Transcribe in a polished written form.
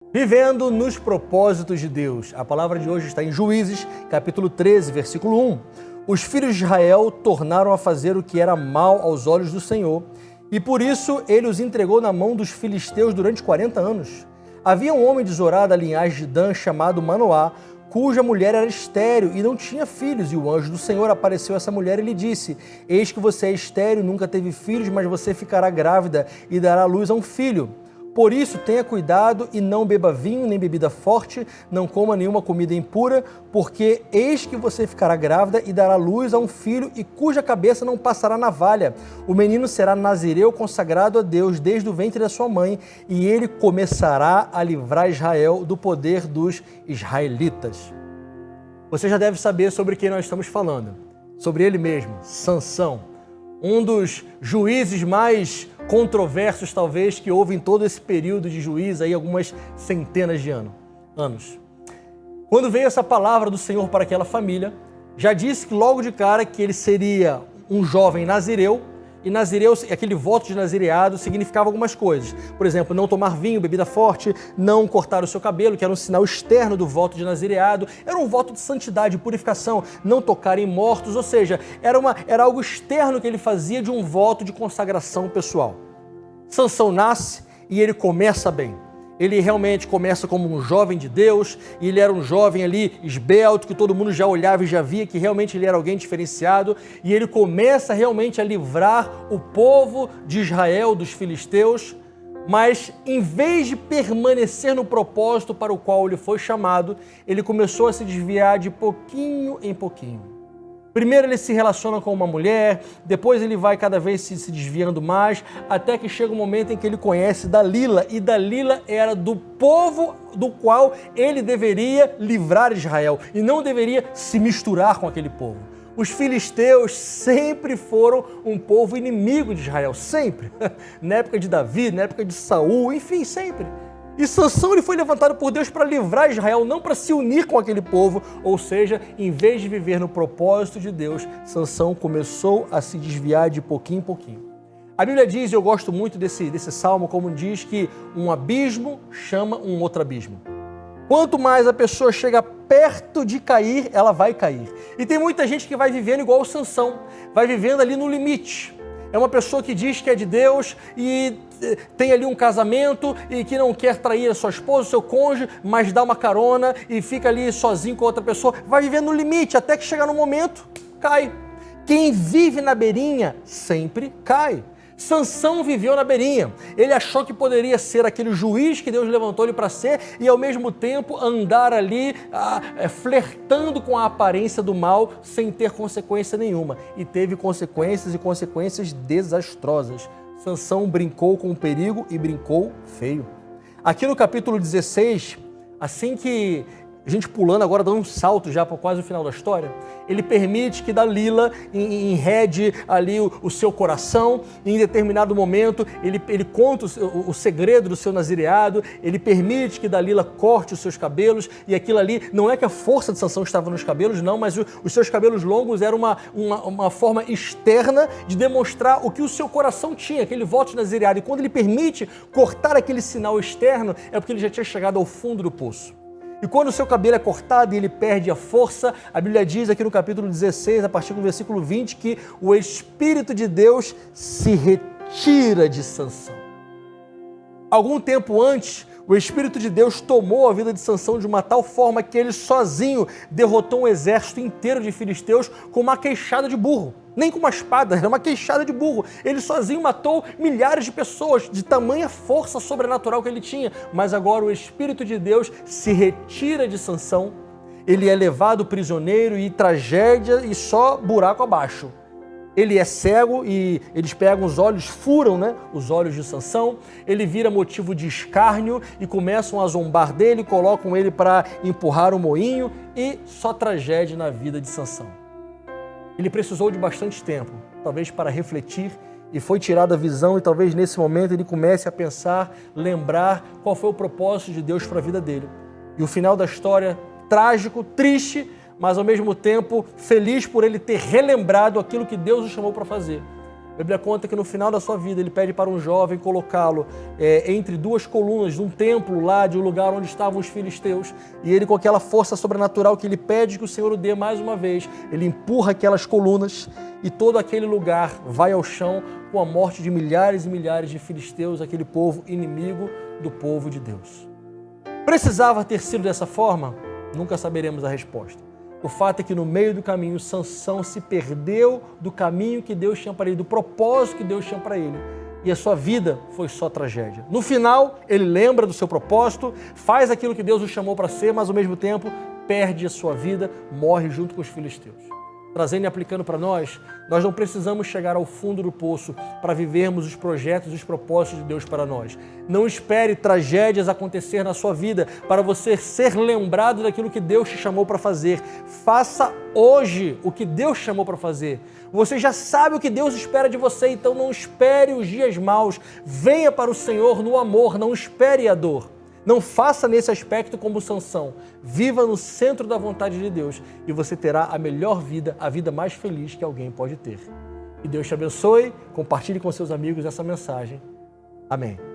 Vivendo nos propósitos de Deus. A palavra de hoje está em Juízes, capítulo 13, versículo 1. Os filhos de Israel tornaram a fazer o que era mal aos olhos do Senhor, e por isso ele os entregou na mão dos filisteus durante 40 anos. Havia um homem de Zorá da linhagem de Dan chamado Manoá, cuja mulher era estéril e não tinha filhos, e o anjo do Senhor apareceu a essa mulher e lhe disse: Eis que você é estéril, nunca teve filhos, mas você ficará grávida e dará à luz a um filho. Por isso, tenha cuidado e não beba vinho nem bebida forte, não coma nenhuma comida impura, porque eis que você ficará grávida e dará luz a um filho, e cuja cabeça não passará navalha. O menino será nazireu consagrado a Deus desde o ventre da sua mãe, e ele começará a livrar Israel do poder dos israelitas. Você já deve saber sobre quem nós estamos falando. Sobre ele mesmo, Sansão, um dos juízes mais controversos, talvez, que houve em todo esse período de juízo, aí algumas centenas de anos. Quando veio essa palavra do Senhor para aquela família, já disse que logo de cara que ele seria um jovem nazireu, e nazireu, aquele voto de nazireado, significava algumas coisas. Por exemplo, não tomar vinho, bebida forte, não cortar o seu cabelo, que era um sinal externo do voto de nazireado. Era um voto de santidade e purificação. Não tocar em mortos, ou seja, era algo externo que ele fazia de um voto de consagração pessoal. Sansão nasce e ele começa bem. Ele realmente começa como um jovem de Deus, e ele era um jovem ali esbelto, que todo mundo já olhava e já via que realmente ele era alguém diferenciado, e ele começa realmente a livrar o povo de Israel dos filisteus, mas em vez de permanecer no propósito para o qual ele foi chamado, ele começou a se desviar de pouquinho em pouquinho. Primeiro ele se relaciona com uma mulher, depois ele vai cada vez se desviando mais, até que chega um momento em que ele conhece Dalila, e Dalila era do povo do qual ele deveria livrar Israel, e não deveria se misturar com aquele povo. Os filisteus sempre foram um povo inimigo de Israel, sempre. Na época de Davi, na época de Saul, enfim, sempre. E Sansão ele foi levantado por Deus para livrar Israel, não para se unir com aquele povo. Ou seja, em vez de viver no propósito de Deus, Sansão começou a se desviar de pouquinho em pouquinho. A Bíblia diz, e eu gosto muito desse salmo, como diz que um abismo chama um outro abismo. Quanto mais a pessoa chega perto de cair, ela vai cair. E tem muita gente que vai vivendo igual o Sansão, vai vivendo ali no limite. É uma pessoa que diz que é de Deus e tem ali um casamento e que não quer trair a sua esposa, o seu cônjuge, mas dá uma carona e fica ali sozinho com outra pessoa. Vai vivendo no limite até que chegar no momento, cai. Quem vive na beirinha sempre cai. Sansão viveu na beirinha. Ele achou que poderia ser aquele juiz que Deus levantou ele para ser e ao mesmo tempo andar ali flertando com a aparência do mal sem ter consequência nenhuma. E teve consequências e consequências desastrosas. Sansão brincou com o perigo e brincou feio. Aqui no capítulo 16, assim que a gente pulando agora, dando um salto já para quase o final da história, ele permite que Dalila enrede ali o seu coração, e em determinado momento ele conta o segredo do seu nazireado, ele permite que Dalila corte os seus cabelos, e aquilo ali, não é que a força de Sansão estava nos cabelos, não, mas os seus cabelos longos eram uma forma externa de demonstrar o que o seu coração tinha, aquele voto de nazireado, e quando ele permite cortar aquele sinal externo, é porque ele já tinha chegado ao fundo do poço. E quando o seu cabelo é cortado e ele perde a força, a Bíblia diz aqui no capítulo 16, a partir do versículo 20, que o Espírito de Deus se retira de Sansão. Algum tempo antes, o Espírito de Deus tomou a vida de Sansão de uma tal forma que ele sozinho derrotou um exército inteiro de filisteus com uma queixada de burro. Nem com uma espada, era uma queixada de burro. Ele sozinho matou milhares de pessoas, de tamanha força sobrenatural que ele tinha. Mas agora o Espírito de Deus se retira de Sansão. Ele é levado prisioneiro e tragédia e só buraco abaixo. Ele é cego e eles pegam os olhos, furam, os olhos de Sansão. Ele vira motivo de escárnio e começam a zombar dele, colocam ele para empurrar o moinho e só tragédia na vida de Sansão. Ele precisou de bastante tempo, talvez para refletir, e foi tirada a visão, e talvez nesse momento ele comece a pensar, lembrar qual foi o propósito de Deus para a vida dele. E o final da história, trágico, triste, mas ao mesmo tempo feliz por ele ter relembrado aquilo que Deus o chamou para fazer. Bíblia conta que no final da sua vida ele pede para um jovem colocá-lo entre duas colunas de um templo lá, de um lugar onde estavam os filisteus, e ele, com aquela força sobrenatural que ele pede que o Senhor o dê mais uma vez, ele empurra aquelas colunas e todo aquele lugar vai ao chão com a morte de milhares e milhares de filisteus, aquele povo inimigo do povo de Deus. Precisava ter sido dessa forma? Nunca saberemos a resposta. O fato é que no meio do caminho, Sansão se perdeu do caminho que Deus tinha para ele, do propósito que Deus tinha para ele. E a sua vida foi só tragédia. No final, ele lembra do seu propósito, faz aquilo que Deus o chamou para ser, mas ao mesmo tempo perde a sua vida, morre junto com os filisteus. Trazendo e aplicando para nós não precisamos chegar ao fundo do poço para vivermos os projetos e os propósitos de Deus para nós. Não espere tragédias acontecer na sua vida para você ser lembrado daquilo que Deus te chamou para fazer. Faça hoje o que Deus te chamou para fazer. Você já sabe o que Deus espera de você, então não espere os dias maus. Venha para o Senhor no amor, não espere a dor. Não faça nesse aspecto como Sansão. Viva no centro da vontade de Deus e você terá a melhor vida, a vida mais feliz que alguém pode ter. Que Deus te abençoe, compartilhe com seus amigos essa mensagem. Amém.